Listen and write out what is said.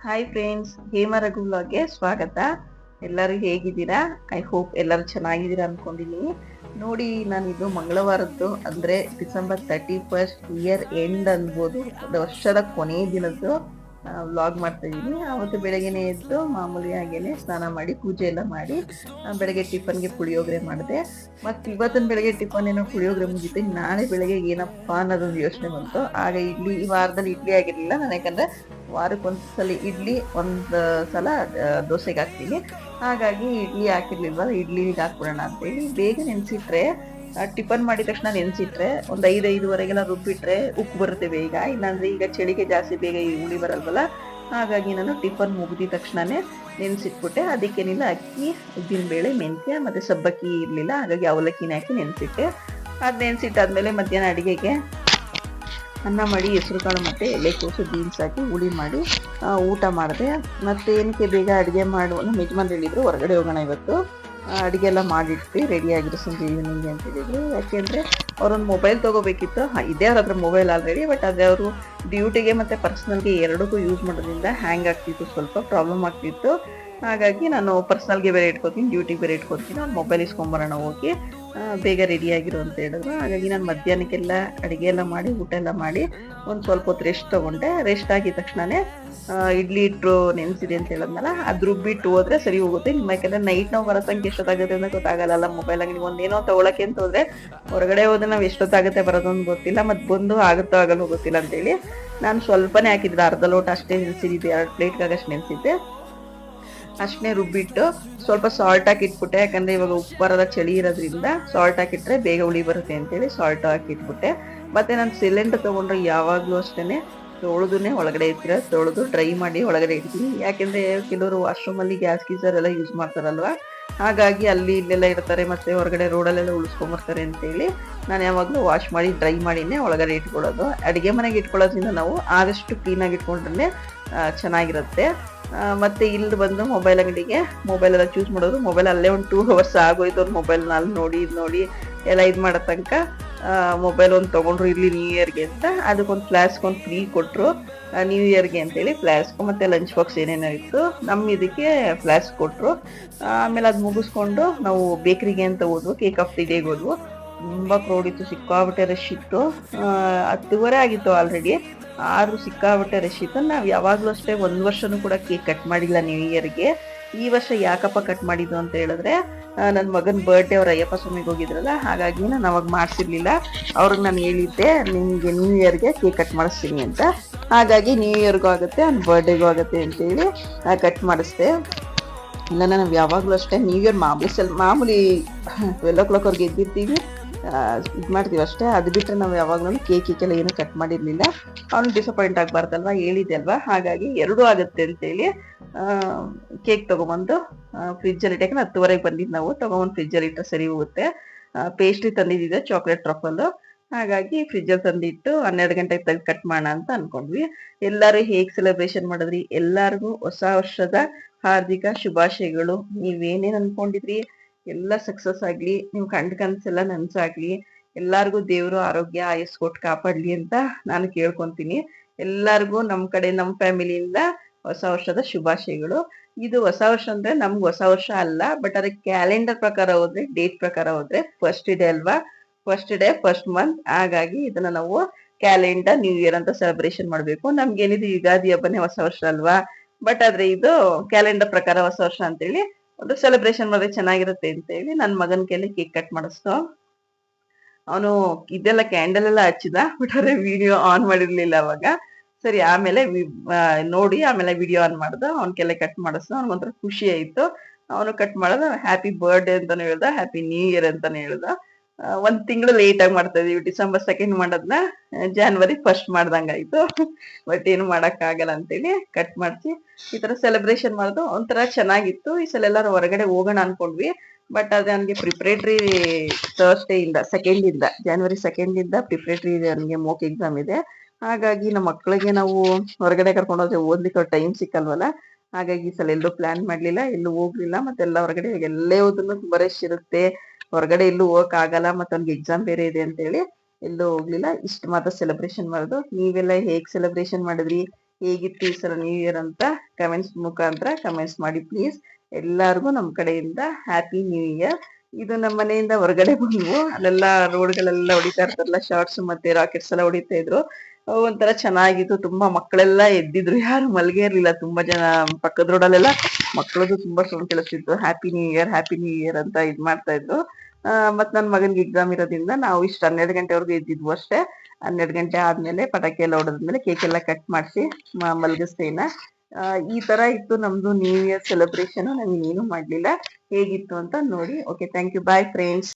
Hi friends, ಹೇಮ ರಘು ವ್ಲಾಗ್ಗೆ ಸ್ವಾಗತ. ಎಲ್ಲರೂ ಹೇಗಿದ್ದೀರಾ? ಐ ಹೋಪ್ ಎಲ್ಲರೂ ಚೆನ್ನಾಗಿದ್ದೀರಾ ಅನ್ಕೊಂಡಿದ್ದೀನಿ. ನೋಡಿ, ನಾನು ಇದು ಮಂಗಳವಾರದ್ದು ಅಂದ್ರೆ ಡಿಸೆಂಬರ್ 31 ಇಯರ್ ಎಂಡ್ ಅನ್ಬೋದು, ವರ್ಷದ ಕೊನೆ ದಿನದ್ದು ವ್ಲಾಗ್ ಮಾಡ್ತಾ ಇದ್ದೀನಿ. ಅವತ್ತು ಬೆಳಗ್ಗೆನೆ ಎದ್ದು ಮಾಮೂಲಿ ಹಾಗೇನೆ ಸ್ನಾನ ಮಾಡಿ ಪೂಜೆ ಎಲ್ಲ ಮಾಡಿ ಬೆಳಗ್ಗೆ ಟಿಫನ್ಗೆ ಪುಳಿಯೋಗರೆ ಮಾಡಿದೆ. ಮತ್ತು ಇವತ್ತಿನ ಬೆಳಗ್ಗೆ ಟಿಫನ್ ಏನೋ ಪುಳಿಯೋಗರೆ ಮುಗಿತು. ನಾಳೆ ಬೆಳಗ್ಗೆ ಏನಪ್ಪಾ ಅನ್ನೋದೊಂದು ಯೋಚನೆ ಬಂತು. ಆಗ ಇಡ್ಲಿ, ಈ ವಾರದಲ್ಲಿ ಇಡ್ಲಿ ಆಗಿರಲಿಲ್ಲ ನಾನು, ಯಾಕಂದ್ರೆ ವಾರಕ್ಕೊಂದ್ಸಲ ಇಡ್ಲಿ, ಒಂದು ಸಲ ದೋಸೆಗೆ ಹಾಕ್ತೀನಿ. ಹಾಗಾಗಿ ಇಡ್ಲಿ ಹಾಕಿರ್ಲಿಲ್ವಲ್ಲ, ಇಡ್ಲಿಗೆ ಹಾಕ್ಬಿಡೋಣ ಅಂತೇಳಿ ಬೇಗ ನೆನೆಸಿಟ್ರೆ, ಟಿಫನ್ ಮಾಡಿದ ತಕ್ಷಣ ನೆನೆಸಿಟ್ರೆ ಒಂದು 5-5:30ಗೆಲ್ಲ ರುಬ್ಬಿಟ್ರೆ ಉಪ್ಪು ಬರುತ್ತೆ ಬೇಗ. ಇಲ್ಲಾಂದ್ರೆ ಈಗ ಚಳಿಗೆ ಜಾಸ್ತಿ ಬೇಗ ಹುಳಿ ಬರಲ್ವಲ್ಲ, ಹಾಗಾಗಿ ನಾನು ಟಿಫನ್ ಮುಗಿದ ತಕ್ಷಣನೇ ನೆನೆಸಿಟ್ಬಿಟ್ಟೆ. ಅದಕ್ಕೇನಿಲ್ಲ, ಅಕ್ಕಿ, ಉದ್ದಿನಬೇಳೆ, ಮೆಂತ್ಯ ಮತ್ತೆ ಸಬ್ಬಕ್ಕಿ ಇರಲಿಲ್ಲ, ಹಾಗಾಗಿ ಅವಲಕ್ಕಿನ ಹಾಕಿ ನೆನೆಸಿಟ್ಟೆ. ಅದು ನೆನೆಸಿಟ್ಟಾದ್ಮೇಲೆ ಮಧ್ಯಾಹ್ನ ಅಡುಗೆಗೆ ಅನ್ನ ಮಾಡಿ ಹೆಸರುಕಾಳು ಮತ್ತು ಎಲೆಕೋಸು ಬೀನ್ಸ್ ಹಾಕಿ ಹುಳಿ ಮಾಡಿ ಊಟ ಮಾಡಿದೆ. ಮತ್ತು ಏನಕ್ಕೆ ಬೇಗ ಅಡುಗೆ ಮಾಡು, ನಮ್ಮ ಯಜಮಾನ್ರು ಹೇಳಿದ್ರು ಹೊರಗಡೆ ಹೋಗೋಣ ಇವತ್ತು, ಅಡುಗೆ ಎಲ್ಲ ಮಾಡಿಟ್ವಿ, ರೆಡಿ ಆಗಿರೋ ಸಂಜೆ ಈವ್ನಿಂಗ್ ಅಂತ ಹೇಳಿದ್ರು. ಯಾಕೆಂದರೆ ಅವರೊಂದು ಮೊಬೈಲ್ ತೊಗೋಬೇಕಿತ್ತು. ಇದೇ ಅವ್ರ ಹತ್ರ ಮೊಬೈಲ್ ಆಲ್ರೆಡಿ, ಬಟ್ ಅದೇ ಅವರು ಡ್ಯೂಟಿಗೆ ಮತ್ತು ಪರ್ಸ್ನಲ್ಗೆ ಎರಡಕ್ಕೂ ಯೂಸ್ ಮಾಡೋದ್ರಿಂದ ಹ್ಯಾಂಗ್ ಆಗ್ತಿತ್ತು, ಸ್ವಲ್ಪ ಪ್ರಾಬ್ಲಮ್ ಆಗ್ತಿತ್ತು. ಹಾಗಾಗಿ ನಾನು ಪರ್ಸ್ನಲ್ಗೆ ಬೇರೆ ಇಟ್ಕೊತೀನಿ, ಡ್ಯೂಟಿಗೆ ಬೇರೆ ಇಟ್ಕೊತೀನಿ. ಅವ್ನು ಮೊಬೈಲ್ ಇಸ್ಕೊಂಬರೋಣ ಹೋಗಿ, ಬೇಗ ರೆಡಿ ಆಗಿರು ಅಂತ ಹೇಳಿದ್ರು. ಹಾಗಾಗಿ ನಾನು ಮಧ್ಯಾಹ್ನಕ್ಕೆಲ್ಲ ಅಡುಗೆ ಎಲ್ಲ ಮಾಡಿ ಊಟ ಎಲ್ಲ ಮಾಡಿ ಒಂದು ಸ್ವಲ್ಪ ಹೊತ್ತು ರೆಸ್ಟ್ ತೊಗೊಂಡೆ. ರೆಸ್ಟ್ ಆಗಿದ ತಕ್ಷಣವೇ ಇಡ್ಲಿ ಇಟ್ಟು ನೆನೆಸಿದೆ ಅಂತ ಹೇಳಿದ್ನಲ್ಲ, ಅದು ರುಬ್ಬಿಟ್ಟು ಹೋದ್ರೆ ಸರಿ ಹೋಗುತ್ತೆ. ನಿಮ್ಮ ಯಾಕೆಂದರೆ ನೈಟ್ ನಾವು ಬರೋ ತನಕ ಎಷ್ಟೊತ್ತಾಗುತ್ತೆ ಅಂತ ಗೊತ್ತಾಗಲ್ಲ. ಮೊಬೈಲ್ ಅಂಗಡಿ ಒಂದೇನೋ ತೊಗೊಳಕ್ಕೆ ಅಂತ ಹೋದ್ರೆ ಹೊರಗಡೆ ಹೋದ್ರೆ ನಾವು ಎಷ್ಟೊತ್ತಾಗುತ್ತೆ ಬರೋದೊಂದು ಗೊತ್ತಿಲ್ಲ, ಮತ್ತು ಬಂದು ಆಗುತ್ತೋ ಆಗಲ್ಲ ಗೊತ್ತಿಲ್ಲ ಅಂತೇಳಿ ನಾನು ಸ್ವಲ್ಪನೇ ಹಾಕಿದ್ದೆ, ಅರ್ಧ ಲೋಟ ಅಷ್ಟೇ ನೆನೆಸಿದ್ದೆ, 2 ಪ್ಲೇಟ್ಗಾಗಷ್ಟು ನೆನೆಸಿದ್ದೆ. ಅಷ್ಟನ್ನೇ ರುಬ್ಬಿಟ್ಟು ಸ್ವಲ್ಪ ಸಾಲ್ಟ್ ಹಾಕಿ ಇಟ್ಬಿಟ್ಟೆ. ಯಾಕಂದರೆ ಇವಾಗ ಉಪ್ಪು ಬರೋದ ಚಳಿ ಇರೋದ್ರಿಂದ ಸಾಲ್ಟ್ ಹಾಕಿಟ್ರೆ ಬೇಗ ಹುಳಿ ಬರುತ್ತೆ ಅಂತೇಳಿ ಸಾಲ್ಟ್ ಹಾಕಿ ಇಟ್ಬಿಟ್ಟೆ. ಮತ್ತು ನಾನು ಸಿಲಿಂಡರ್ ತೊಗೊಂಡ್ರೆ ಯಾವಾಗಲೂ ಅಷ್ಟೇ ತೊಳೆದೇ ಒಳಗಡೆ ಇರ್ತೀರ, ತೊಳೆದು ಡ್ರೈ ಮಾಡಿ ಒಳಗಡೆ ಇಡ್ತೀನಿ. ಯಾಕೆಂದರೆ ಕೆಲವರು ವಾಶ್ರೂಮಲ್ಲಿ ಗ್ಯಾಸ್ ಗೀಸರ್ ಎಲ್ಲ ಯೂಸ್ ಮಾಡ್ತಾರಲ್ವ, ಹಾಗಾಗಿ ಅಲ್ಲಿ ಇಲ್ಲೆಲ್ಲ ಇರ್ತಾರೆ, ಮತ್ತು ಹೊರಗಡೆ ರೋಡಲ್ಲೆಲ್ಲ ಉಳಿಸ್ಕೊಂಬರ್ತಾರೆ ಅಂತೇಳಿ ನಾನು ಯಾವಾಗಲೂ ವಾಶ್ ಮಾಡಿ ಡ್ರೈ ಮಾಡಿನೇ ಒಳಗಡೆ ಇಟ್ಕೊಳ್ಳೋದು. ಅಡುಗೆ ಮನೆಗೆ ಇಟ್ಕೊಳ್ಳೋದ್ರಿಂದ ನಾವು ಆದಷ್ಟು ಕ್ಲೀನಾಗಿ ಇಟ್ಕೊಂಡ್ರೆ ಚೆನ್ನಾಗಿರುತ್ತೆ. ಮತ್ತು ಇಲ್ಲಿ ಬಂದು ಮೊಬೈಲ್ ಅಂಗಡಿಗೆ ಮೊಬೈಲ್ ಎಲ್ಲ ಚೂಸ್ ಮಾಡೋದು. ಮೊಬೈಲ್ ಅಲ್ಲೇ ಒಂದು 2 hours ಆಗೋಯ್ತು. ಒಂದು ಮೊಬೈಲ್ ಅಲ್ಲಿ ನೋಡಿ ಇದು ನೋಡಿ ಎಲ್ಲ ಇದು ಮಾಡೋ ತನಕ ಮೊಬೈಲ್ ಒಂದು ತೊಗೊಂಡ್ರು ಇಲ್ಲಿ ನ್ಯೂ ಇಯರ್ಗೆ ಅಂತ. ಅದಕ್ಕೊಂದು ಫ್ಲಾಸ್ಕ್ ಒಂದು ಫ್ರೀ ಕೊಟ್ಟರು ನ್ಯೂ ಇಯರ್ಗೆ ಅಂತೇಳಿ, ಫ್ಲಾಸ್ಕು ಮತ್ತು ಲಂಚ್ ಬಾಕ್ಸ್ ಏನೇನೋ ಇತ್ತು, ನಮ್ಮ ಇದಕ್ಕೆ ಫ್ಲಾಸ್ಕ್ ಕೊಟ್ಟರು. ಆಮೇಲೆ ಅದು ಮುಗಿಸ್ಕೊಂಡು ನಾವು ಬೇಕ್ರಿಗೆ ಅಂತ ಹೋದ್ವು, ಕೇಕ್ ಆಫ್ ದಿ ಡೇಗೆ ಹೋದ್ವು. ತುಂಬ ಕ್ರೌಡ್ ಇತ್ತು, ಸಿಕ್ಕಾಬಿಟ್ಟೆ ರಶ್ ಇತ್ತು. 10:30 ಆಗಿತ್ತು ಆಲ್ರೆಡಿ, ಆದರೂ ಸಿಕ್ಕಾಬಿಟ್ಟೆ ರಶ್ ಇತ್ತು. ನಾವು ಯಾವಾಗಲೂ ಅಷ್ಟೇ 1 ವರ್ಷನೂ ಕೂಡ ಕೇಕ್ ಕಟ್ ಮಾಡಿಲ್ಲ ನ್ಯೂ ಇಯರ್ಗೆ. ಈ ವರ್ಷ ಯಾಕಪ್ಪ ಕಟ್ ಮಾಡಿದ್ದು ಅಂತ ಹೇಳಿದ್ರೆ, ನನ್ನ ಮಗನ ಬರ್ಡೇ ಅವ್ರು ಅಯ್ಯಪ್ಪ ಸ್ವಾಮಿಗೆ ಹೋಗಿದ್ರಲ್ಲ, ಹಾಗಾಗಿ ನಾನು ಅವಾಗ ಮಾಡಿಸಿರ್ಲಿಲ್ಲ. ಅವ್ರಿಗೆ ನಾನು ಹೇಳಿದ್ದೆ ನಿಮಗೆ ನ್ಯೂ ಇಯರ್ಗೆ ಕೇಕ್ ಕಟ್ ಮಾಡಿಸ್ತೀನಿ ಅಂತ. ಹಾಗಾಗಿ ನ್ಯೂ ಇಯರ್ಗೂ ಆಗುತ್ತೆ, ಅವ್ನ ಬರ್ಡೇಗೂ ಆಗುತ್ತೆ ಅಂತೇಳಿ ಕಟ್ ಮಾಡಿಸ್ದೆ. ಇಲ್ಲ, ನಾವು ಯಾವಾಗಲೂ ಅಷ್ಟೇ ನ್ಯೂ ಇಯರ್ ಮಾಮೂಲಿ 12 o'clock ಅವ್ರಿಗೆ ಎದ್ದಿರ್ತೀವಿ, ಇದು ಮಾಡ್ತೀವಿ ಅಷ್ಟೇ. ಅದು ಬಿಟ್ಟರೆ ನಾವು ಯಾವಾಗಲೂ ಕೇಕೆಲ್ಲ ಏನೂ ಕಟ್ ಮಾಡಿರಲಿಲ್ಲ. ಅವನು ಡಿಸಪಾಯಿಂಟ್ ಆಗಬಾರ್ದಲ್ವ, ಹೇಳಿದೆ ಅಲ್ವಾ, ಹಾಗಾಗಿ ಎರಡೂ ಆಗುತ್ತೆ ಅಂತೇಳಿ ಕೇಕ್ ತೊಗೊಂಬಂದು ಫ್ರಿಜ್ಜಲ್ಲಿ ಇಟ್ಟೆ. 10:30ಗೆ ಬಂದಿದ್ದು ನಾವು, ತೊಗೊಂಬಂದು ಫ್ರಿಜ್ಜಲ್ಲಿ ಇಟ್ಟರೆ ಸರಿ ಹೋಗುತ್ತೆ. ಪೇಸ್ಟ್ರಿ ತಂದಿದ್ದಿದೆ, ಚಾಕ್ಲೇಟ್ ಟ್ರಫಲ್ಲು, ಹಾಗಾಗಿ ಫ್ರಿಜ್ಜಲ್ಲಿ ತಂದಿಟ್ಟು 12 ಗಂಟೆಗೆ ತೆಗೆದು ಕಟ್ ಮಾಡೋಣ ಅಂತ ಅಂದ್ಕೊಂಡ್ವಿ. ಎಲ್ಲರೂ ಹೇಗೆ ಸೆಲೆಬ್ರೇಷನ್ ಮಾಡಿದ್ರಿ? ಎಲ್ಲರಿಗೂ ಹೊಸ ವರ್ಷದ ಹಾರ್ದಿಕ ಶುಭಾಶಯಗಳು. ನೀವೇನೇನು ಅಂದ್ಕೊಂಡಿದ್ರಿ ಎಲ್ಲ ಸಕ್ಸಸ್ ಆಗಲಿ, ನೀವು ಕಂಡು ಕನಸೆಲ್ಲ ನನಸಾಗಲಿ, ಎಲ್ಲರಿಗೂ ದೇವರು ಆರೋಗ್ಯ ಆಯಸ್ಸು ಕೊಟ್ಟು ಕಾಪಾಡಲಿ ಅಂತ ನಾನು ಕೇಳ್ಕೊತೀನಿ. ಎಲ್ಲರಿಗೂ ನಮ್ಮ ಕಡೆ, ನಮ್ಮ ಫ್ಯಾಮಿಲಿಯಿಂದ ಹೊಸ ವರ್ಷದ ಶುಭಾಶಯಗಳು. ಇದು ಹೊಸ ವರ್ಷ ಅಂದರೆ ನಮ್ಗೆ ಹೊಸ ವರ್ಷ ಅಲ್ಲ, ಬಟ್ ಅದಕ್ಕೆ ಕ್ಯಾಲೆಂಡರ್ ಪ್ರಕಾರ ಹೋದ್ರೆ, ಡೇಟ್ ಪ್ರಕಾರ ಹೋದ್ರೆ ಫಸ್ಟ್ ಡೇ ಅಲ್ವಾ, ಫಸ್ಟ್ ಡೇ ಫಸ್ಟ್ ಮಂತ್. ಹಾಗಾಗಿ ಇದನ್ನ ನಾವು ಕ್ಯಾಲೆಂಡರ್ ನ್ಯೂ ಇಯರ್ ಅಂತ ಸೆಲೆಬ್ರೇಷನ್ ಮಾಡಬೇಕು. ನಮ್ಗೇನಿದು ಯುಗಾದಿ ಹಬ್ಬನೇ ಹೊಸ ವರ್ಷ ಅಲ್ವಾ, ಬಟ್ ಆದ್ರೆ ಇದು ಕ್ಯಾಲೆಂಡರ್ ಪ್ರಕಾರ ಹೊಸ ವರ್ಷ ಅಂತೇಳಿ ಒಂದು ಸೆಲೆಬ್ರೇಷನ್ ಮಾಡಿದ್ರೆ ಚೆನ್ನಾಗಿರುತ್ತೆ ಅಂತ ಹೇಳಿ ನನ್ನ ಮಗನ ಕೈಲಿ ಕೇಕ್ ಕಟ್ ಮಾಡಿಸ್ತು. ಅವನು ಇದೆಲ್ಲ ಕ್ಯಾಂಡಲ್ ಎಲ್ಲ ಹಚ್ಚಿದ, ಬಟ್ ಅದೇ ವಿಡಿಯೋ ಆನ್ ಮಾಡಿರ್ಲಿಲ್ಲ ಅವಾಗ. ಸರಿ, ಆಮೇಲೆ ನೋಡಿ ಆಮೇಲೆ ವಿಡಿಯೋ ಆನ್ ಮಾಡ್ದ, ಅವನ ಕೈಲೇ ಕಟ್ ಮಾಡಿಸ್ದು. ಅವ್ನಿಗೊಂಥರ ಖುಷಿ ಆಯ್ತು. ಅವನು ಕಟ್ ಮಾಡೋದು, ಹ್ಯಾಪಿ ಬರ್ಡೇ ಅಂತಾನು ಹೇಳ್ದ, ಹ್ಯಾಪಿ ನ್ಯೂ ಇಯರ್ ಅಂತಾನು ಹೇಳ್ದ. 1 ತಿಂಗಳು ಲೇಟ್ ಆಗಿ ಮಾಡ್ತಾ ಇದೀವಿ. ಡಿಸೆಂಬರ್ 2 ಮಾಡೋದನ್ನ January 1 ಮಾಡ್ದಂಗಾಯ್ತು. ಬಟ್ ಏನು ಆಗಲ್ಲ ಅಂತೇಳಿ ಕಟ್ ಮಾಡಿಸಿ ಈ ತರ ಸೆಲೆಬ್ರೇಷನ್ ಮಾಡೋದು ಒಂಥರ ಚೆನ್ನಾಗಿತ್ತು. ಈ ಸಲ ಎಲ್ಲರೂ ಹೊರಗಡೆ ಹೋಗೋಣ ಅನ್ಕೊಂಡ್ವಿ, ಬಟ್ ಅದು ನನಗೆ ಪ್ರಿಪ್ರೇಟರಿ ಥರ್ಸ್ಡೇ ಇಂದ January 2 ಇಂದ ಪ್ರಿಪ್ರೇಟರಿ ನನಗೆ ಮೋಕ್ ಎಕ್ಸಾಮ್ ಇದೆ. ಹಾಗಾಗಿ ನಮ್ಮ ಮಕ್ಕಳಿಗೆ ನಾವು ಹೊರಗಡೆ ಕರ್ಕೊಂಡೋದ್ರೆ ಓದ್ಲಿಕ್ಕೆ ಟೈಮ್ ಸಿಕ್ಕಲ್ವಲ್ಲ, ಹಾಗಾಗಿ ಈ ಸಲ ಎಲ್ಲೂ ಪ್ಲಾನ್ ಮಾಡ್ಲಿಲ್ಲ, ಎಲ್ಲೂ ಹೋಗ್ಲಿಲ್ಲ. ಮತ್ತೆಲ್ಲ ಹೊರಗಡೆ ಎಲ್ಲೇ ಹೋದ್ರು ತುಂಬಾ ರಶ್ ಇರುತ್ತೆ, ಹೊರಗಡೆ ಎಲ್ಲೂ ಹೋಗಕ್ ಆಗಲ್ಲ, ಮತ್ತೆ ಅವ್ನಿಗೆ ಎಕ್ಸಾಮ್ ಬೇರೆ ಇದೆ ಅಂತೇಳಿ ಎಲ್ಲೂ ಹೋಗ್ಲಿಲ್ಲ. ಇಷ್ಟು ಮಾತ್ರ ಸೆಲೆಬ್ರೇಷನ್ ಮಾಡೋದು. ನೀವೆಲ್ಲ ಹೇಗ್ ಸೆಲೆಬ್ರೇಷನ್ ಮಾಡಿದ್ರಿ? ಹೇಗಿತ್ತು ಈ ಸಲ ನ್ಯೂ ಇಯರ್ ಅಂತ ಕಮೆಂಟ್ಸ್ ಮುಖಾಂತರ ಕಮೆಂಟ್ಸ್ ಮಾಡಿ ಪ್ಲೀಸ್. ಎಲ್ಲಾರ್ಗು ನಮ್ ಕಡೆಯಿಂದ ಹ್ಯಾಪಿ ನ್ಯೂ ಇಯರ್. ಇದು ನಮ್ಮ ಮನೆಯಿಂದ ಹೊರಗಡೆ ಬಂದ್ವು, ಅಲ್ಲೆಲ್ಲ ರೋಡ್ಗಳೆಲ್ಲ ಹೊಡಿತಾ ಇರ್ತಾರಲ್ಲ ಶಾರ್ಟ್ಸ್ ಮತ್ತೆ ರಾಕೆಟ್ಸ್ ಎಲ್ಲ ಹೊಡಿತಾ ಇದ್ರು. ಒಂಥರ ಚೆನ್ನಾಗಿತ್ತು. ತುಂಬಾ ಮಕ್ಕಳೆಲ್ಲ ಎದ್ದಿದ್ರು, ಯಾರು ಮಲ್ಗೆ ಇರ್ಲಿಲ್ಲ. ತುಂಬಾ ಜನ ಪಕ್ಕದ ರೋಡಲ್ಲೆಲ್ಲ ಮಕ್ಕಳದು ತುಂಬಾ ಸೌಂಡ್ ಕೇಳಿಸ್ತಿತ್ತು, happy new year happy new year ಅಂತ ಇದ್ ಮಾಡ್ತಾ ಇದ್ರು. ಮತ್ ನನ್ ಮಗನ್ಗೆ ಎಕ್ಸಾಮ್ ಇರೋದ್ರಿಂದ ನಾವು ಇಷ್ಟ 12 ಗಂಟೆವರೆಗೂ ಎದ್ದಿದ್ವು ಅಷ್ಟೇ. 12 ಗಂಟೆ ಆದ್ಮೇಲೆ ಪಟಾಕಿ ಎಲ್ಲ ಹೊಡೆದ್ಮೇಲೆ ಕೇಕ್ ಎಲ್ಲ ಕಟ್ ಮಾಡಿಸಿ ಮಲಗಿಸ್ತೇನ. ಈ ತರ ಇತ್ತು ನಮ್ದು ನ್ಯೂ ಇಯರ್ ಸೆಲೆಬ್ರೇಷನ್. ನಾನು ಏನು ಮಾಡ್ಲಿಲ್ಲ. ಹೇಗಿತ್ತು ಅಂತ ನೋಡಿ. Okay, thank you, bye friends.